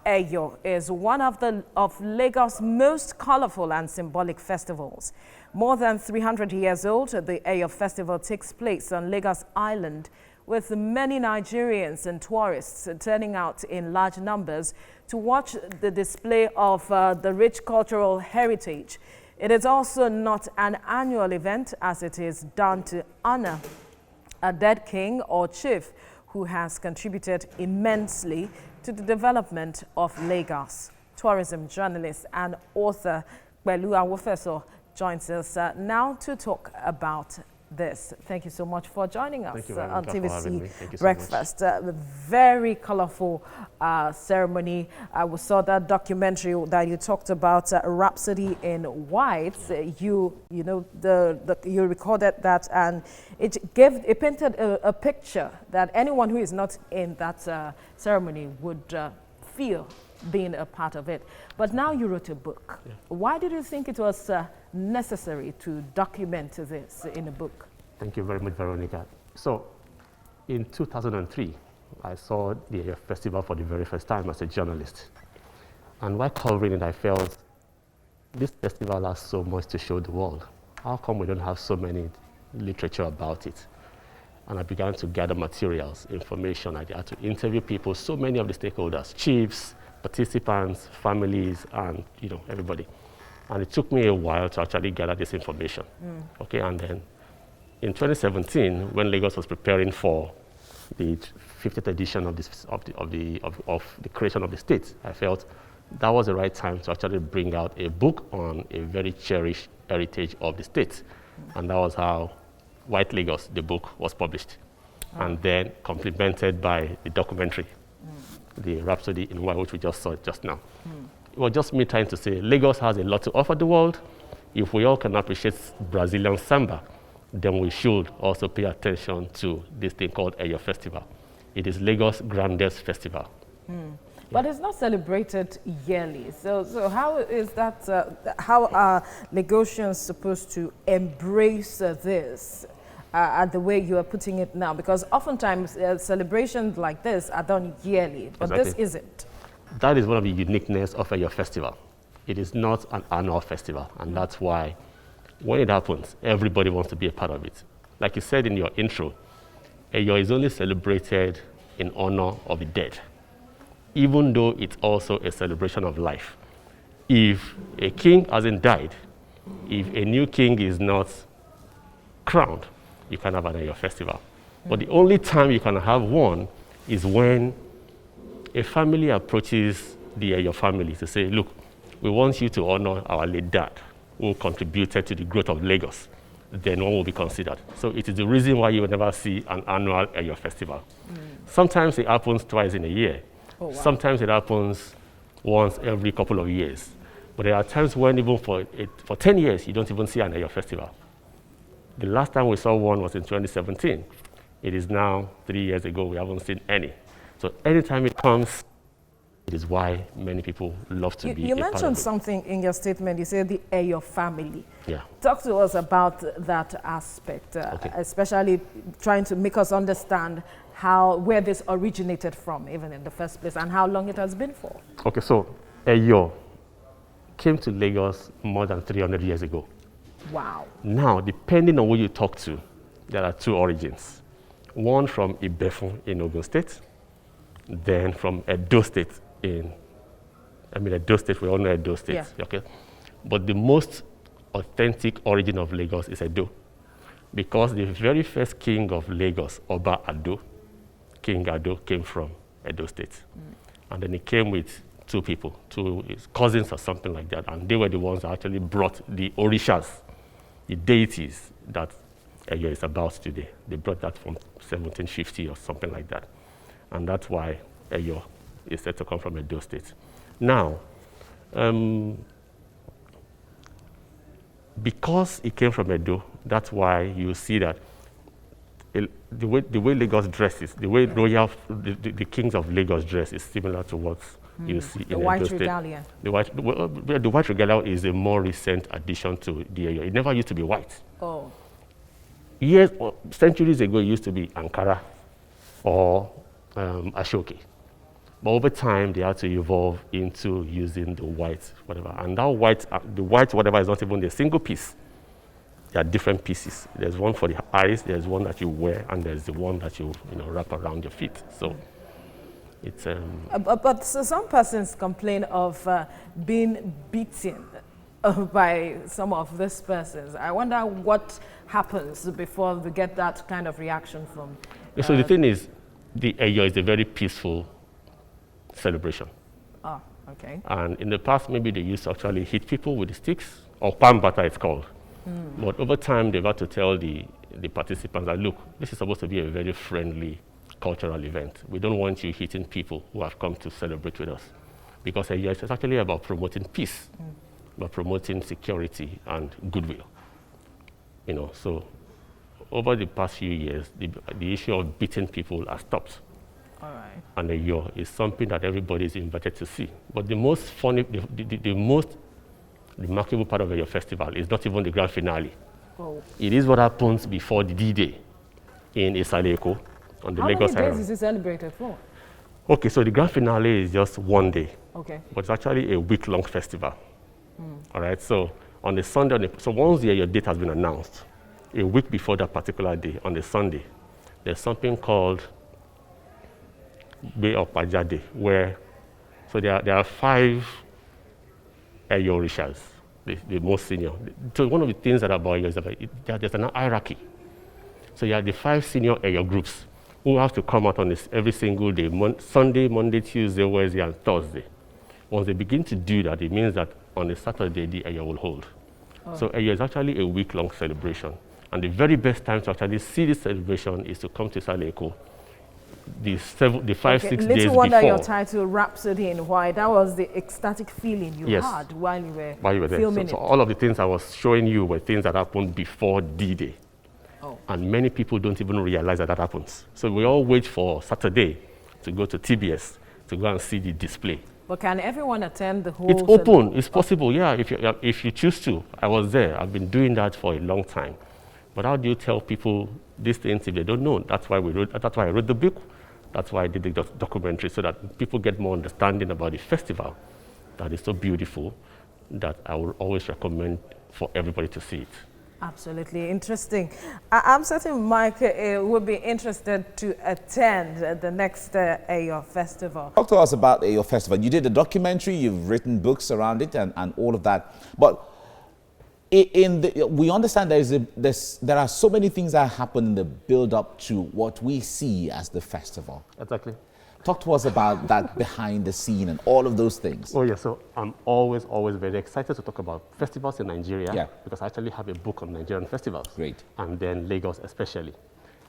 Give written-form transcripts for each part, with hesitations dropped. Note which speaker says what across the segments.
Speaker 1: Eyo is one of Lagos' most colorful and symbolic festivals. More than 300 years old, the Eyo Festival takes place on Lagos Island, with many Nigerians and tourists turning out in large numbers to watch the display of the rich cultural heritage. It is also not an annual event, as it is done to honor a dead king or chief who has contributed immensely to the development of Lagos. Tourism journalist and author Pelu Awofeso joins us now to talk about this. Thank you so much for joining us on TVC Breakfast. Very colorful ceremony. We saw that documentary that you talked about, Rhapsody in White. You recorded that, and it painted a picture that anyone who is not in that ceremony would feel being a part of it. But now you wrote a book. Yeah. Why did you think it was necessary to document this in a book?
Speaker 2: Thank you very much, Veronica. So, in 2003, I saw the festival for the very first time as a journalist. And while covering it, I felt this festival has so much to show the world. How come we don't have so many literature about it? And I began to gather materials, information. I had to interview people, so many of the stakeholders, chiefs, participants, families, and everybody. And it took me a while to actually gather this information. Okay, and then in 2017, when Lagos was preparing for the 50th edition of the creation of the state, I felt that was the right time to actually bring out a book on a very cherished heritage of the state. And that was how White Lagos, the book, was published. And then complemented by the documentary, the Rhapsody in White, which we just saw just now. It was just me trying to say Lagos has a lot to offer the world. If we all can appreciate Brazilian samba, then we should also pay attention to this thing called Eyo Festival. It is Lagos' grandest festival.
Speaker 1: But it's not celebrated yearly. So how is that, how are Lagosians supposed to embrace this the way you are putting it now? Because oftentimes celebrations like this are done yearly, but
Speaker 2: Exactly.
Speaker 1: This isn't.
Speaker 2: That is one of the uniqueness of Eyo Festival. It is not an annual festival, and that's why when it happens, everybody wants to be a part of it. Like you said in your intro, Eyo is only celebrated in honor of the dead, even though it's also a celebration of life. If a king hasn't died, if a new king is not crowned, you can have an Eyo Festival. But the only time you can have one is when a family approaches the Eyo family to say, look, we want you to honor our late dad who contributed to the growth of Lagos. Then one will be considered. So it is the reason why you will never see an annual Eyo Festival. Sometimes it happens twice in a year.
Speaker 1: Oh, wow.
Speaker 2: Sometimes it happens once every couple of years. But there are times when even for 10 years, you don't even see an Eyo Festival. The last time we saw one was in 2017. It is now 3 years ago. We haven't seen any. So anytime it comes, it is why many people love to be a part of it. You
Speaker 1: mentioned something in your statement. You said the Eyo family.
Speaker 2: Yeah.
Speaker 1: Talk to us about that aspect,
Speaker 2: Okay.
Speaker 1: especially trying to make us understand where this originated from, even in the first place, and how long it has been for.
Speaker 2: Okay, so Eyo came to Lagos more than 300 years ago.
Speaker 1: Wow.
Speaker 2: Now, depending on who you talk to, there are two origins. One from Ibefun in Ogun State, then from Edo State Edo State, we all know Edo State,
Speaker 1: Yeah.
Speaker 2: Okay? But the most authentic origin of Lagos is Edo, because the very first king of Lagos, Oba Ado, King Ado, came from Edo State. And then he came with two people, his cousins or something like that, and they were the ones that actually brought the Orishas, the deities that Eyo is about today. They brought that from 1750 or something like that. And that's why Eyo is said to come from Edo State. Now, because it came from Edo, that's why you see that the way Lagos dresses, the way the kings of Lagos dress is similar to what you see in Edo State.
Speaker 1: The white regalia.
Speaker 2: The white regalia is a more recent addition to the Eyo. It never used to be white.
Speaker 1: Oh.
Speaker 2: Years or centuries ago, it used to be Ankara or Ashoke. But over time, they had to evolve into using the white, whatever. And that white, the white, whatever, is not even a single piece. There are different pieces. There's one for the eyes, there's one that you wear, and there's the one that you wrap around your feet. So it's...
Speaker 1: But so some persons complain of being beaten by some of these persons. I wonder what happens before they get that kind of reaction from...
Speaker 2: So the thing is, the Eyo is a very peaceful celebration.
Speaker 1: Ah, okay.
Speaker 2: And in the past, maybe they used to actually hit people with the sticks, or pambata it's called. But over time, they've had to tell the participants that, look, this is supposed to be a very friendly cultural event. We don't want you hitting people who have come to celebrate with us. Because it's actually about promoting peace, about promoting security and goodwill. So over the past few years, the issue of beating people has stopped.
Speaker 1: All right.
Speaker 2: And the Eyo is something that everybody is invited to see. But the most funny, the most remarkable part of your festival is not even the grand finale.
Speaker 1: Oh.
Speaker 2: It is what happens before the D-Day in Isaleko on the Lagos
Speaker 1: How many days is it celebrated for?
Speaker 2: Okay, so the grand finale is just one day.
Speaker 1: Okay.
Speaker 2: But it's actually a week-long festival. All right, so on the Sunday, so once your date has been announced, a week before that particular day, on the Sunday, there's something called Bay of Ajade, where, so there are 5 Eyo Orishas, the most senior. So one of the things that about Eyo is that there's an hierarchy. So you have the 5 senior Eyo groups who have to come out on this every single day, Sunday, Monday, Tuesday, Wednesday, and Thursday. Once they begin to do that, it means that on the Saturday, the Eyo will hold. Oh. So Eyo is actually a week-long celebration. And the very best time to actually see this celebration is to come to Saleko the 5-6 days before.
Speaker 1: Little wonder your title Rhapsody in White. That was the ecstatic feeling you had while you were
Speaker 2: there.
Speaker 1: filming
Speaker 2: So all of the things I was showing you were things that happened before D-Day.
Speaker 1: Oh.
Speaker 2: And many people don't even realize that happens. So we all wait for Saturday to go to TBS to go and see the display.
Speaker 1: But can everyone attend the whole...
Speaker 2: It's open. It's possible, yeah, if you choose to. I was there. I've been doing that for a long time. But how do you tell people these things if they don't know? That's why I wrote the book. That's why I did the documentary, so that people get more understanding about the festival that is so beautiful that I will always recommend for everybody to see it.
Speaker 1: Absolutely interesting. I'm certain Mike would be interested to attend the next Eyo Festival.
Speaker 3: Talk to us about the Eyo Festival. You did a documentary, you've written books around it and all of that. But we understand there are so many things that happen in the build-up to what we see as the festival.
Speaker 2: Exactly.
Speaker 3: Talk to us about that behind the scene and all of those things.
Speaker 2: Oh, yeah. So I'm always very excited to talk about festivals in Nigeria because I actually have a book on Nigerian festivals.
Speaker 3: Great.
Speaker 2: And then Lagos especially.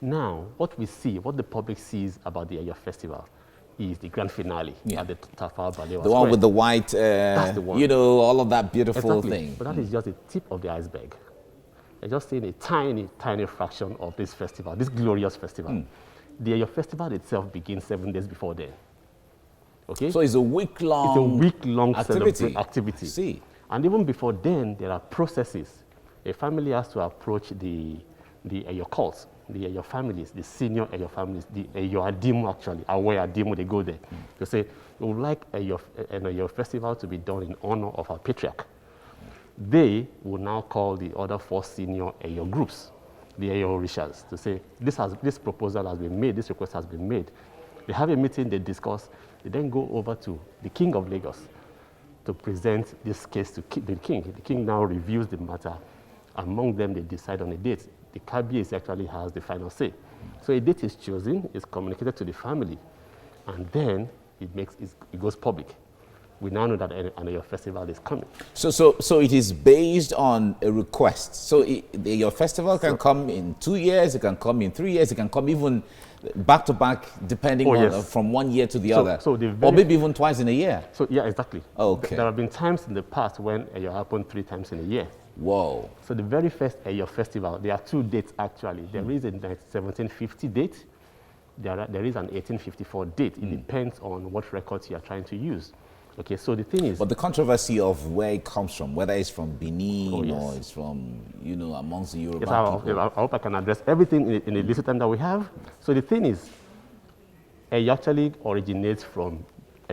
Speaker 2: Now, what the public sees about the Eyo Festival is the grand finale at the Tafawa Balewa Square.
Speaker 3: The one with the white,
Speaker 2: That's the one.
Speaker 3: all of that beautiful thing.
Speaker 2: But that is just the tip of the iceberg. You're just seeing a tiny, tiny fraction of this festival, this glorious festival. The Eyo Festival itself begins 7 days before then. Okay?
Speaker 3: So it's a week-long
Speaker 2: activity.
Speaker 3: See.
Speaker 2: And even before then, there are processes. A family has to approach the Eyo cults, the Eyo families, the senior Eyo families, the Eyo Adimu actually, Awe Adimu, they go there. They say, we would like an Eyo festival to be done in honor of our patriarch. They will now call the other 4 senior Eyo groups, the Eyo Orishas, to say, this proposal has been made, this request has been made. They have a meeting, they discuss, they then go over to the King of Lagos to present this case to the king. The king now reviews the matter. Among them, they decide on a date. The Kabiyesi actually has the final say. So a date is chosen, it's communicated to the family, and then it goes public. We now know that an Eyo festival is coming.
Speaker 3: So it is based on a request. So your festival can come in 2 years, it can come in 3 years, it can come even back to back, depending on from 1 year to the other. Or maybe even twice in a year.
Speaker 2: So yeah, exactly.
Speaker 3: Okay.
Speaker 2: There have been times in the past when Eyo happened 3 times in a year.
Speaker 3: Whoa.
Speaker 2: So the very first Eyo festival, there are 2 dates actually. There is a 1750 date. There is an 1854 date. It depends on what records you are trying to use. Okay, so the thing is...
Speaker 3: But the controversy of where it comes from, whether it's from Benin or it's from, amongst the Yoruba people.
Speaker 2: I hope I can address everything in the little time that we have. So the thing is, it actually originates from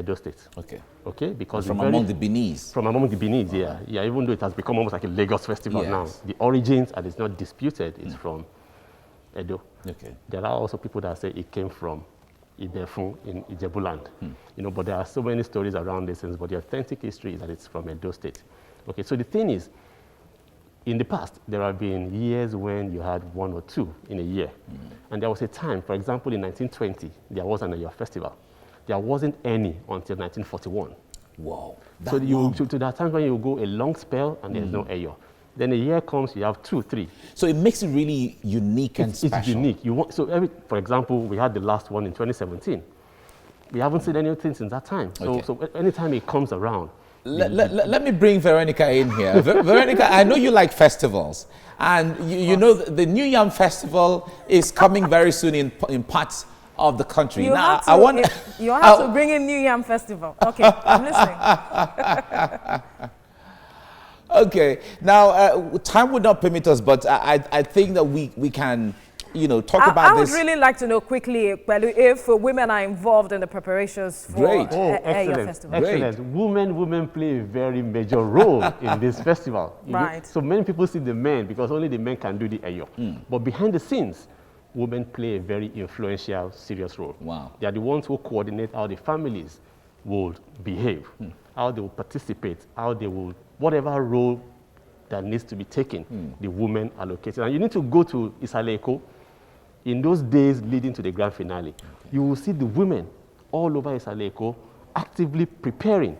Speaker 2: Edo State.
Speaker 3: Okay.
Speaker 2: Okay, because
Speaker 3: From among the Benis.
Speaker 2: From among the Benis, yeah. Yeah, even though it has become almost like a Lagos festival now.
Speaker 3: Yes.
Speaker 2: The origins, and it's not disputed, is from Edo.
Speaker 3: Okay.
Speaker 2: There are also people that say it came from Ibefun in Ijebuland. You know, but there are so many stories around these things, but the authentic history is that it's from Edo State. Okay, so the thing is, in the past, there have been years when you had 1 or 2 in a year. And there was a time, for example, in 1920, there was an Eyo festival. There wasn't any until 1941.
Speaker 3: Wow.
Speaker 2: So there are times when you go a long spell and there's no Eyo. Then a year comes, you have 2, 3.
Speaker 3: So it makes it really unique and special.
Speaker 2: It's unique. For example, we had the last one in 2017. We haven't seen anything since that time. So anytime it comes around.
Speaker 3: Let me bring Veronica in here. Veronica, I know you like festivals. And you know the New Yam Festival is coming very soon in parts of the country.
Speaker 1: You
Speaker 3: now,
Speaker 1: have to bring in New Yam Festival. Okay, I'm listening.
Speaker 3: Okay, now time would not permit us, but I think that we can, you know, talk about this.
Speaker 1: I would really like to know quickly, if women are involved in the preparations for Eyo Festival.
Speaker 2: Excellent. Women play a very major role in this festival.
Speaker 1: Right.
Speaker 2: So many people see the men because only the men can do the Eyo. But behind the scenes, women play a very influential, serious role.
Speaker 3: Wow.
Speaker 2: They are the ones who coordinate how the families will behave, how they will participate, how they will, whatever role that needs to be taken, the women are located. And you need to go to Isaleko. In those days leading to the grand finale, you will see the women all over Isaleko actively preparing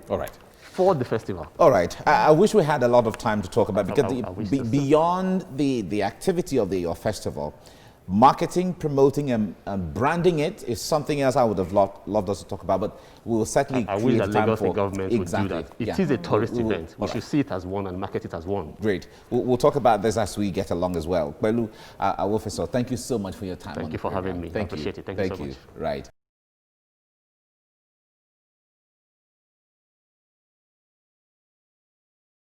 Speaker 2: for the festival.
Speaker 3: All right. I wish we had a lot of time to talk about because beyond the activity of the festival, marketing, promoting, and branding it is something else I would have loved us to talk about, but we will certainly
Speaker 2: I wish the Lagos government would do that. It is a tourist event. We should see it as one and market it as one.
Speaker 3: Great. We'll talk about this as we get along as well. Belu Awofeso, thank you so much for your time.
Speaker 2: Thank you for having me. I appreciate it. Thank you so much.
Speaker 3: Right.